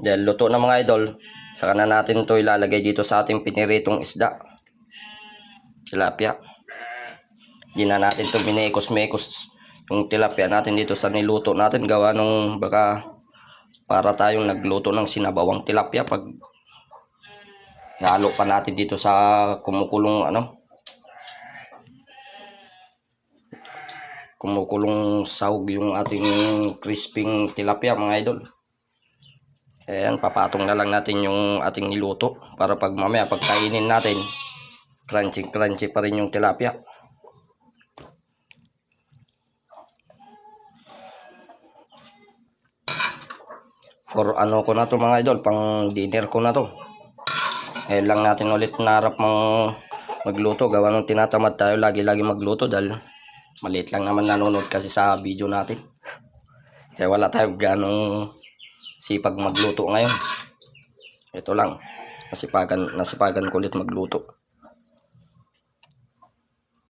Dahil luto na mga idol, saka na natin ito ilalagay dito sa ating piniritong isda. Tilapia. Hindi na natin ito minekos-mekos yung tilapia natin dito sa niluto natin. Gawa nung baka para tayong nagluto ng sinabawang tilapia pag halo pa natin dito sa kumukulong kumukulong sahog yung ating crisping tilapia mga idol. Ayan, papatong na lang natin yung ating niluto para pag mamaya pagkainin natin, crunchy crunchy pa rin yung tilapia. For ko na to mga idol, pang dinner ko na to. Lang natin ulit narap magluto. Gawa nung tinatamad tayo lagi-lagi magluto dahil maliit lang naman nanonood kasi sa video natin. Kaya wala tayo ganong sipag magluto ngayon. Ito lang, nasipagan ko ulit magluto.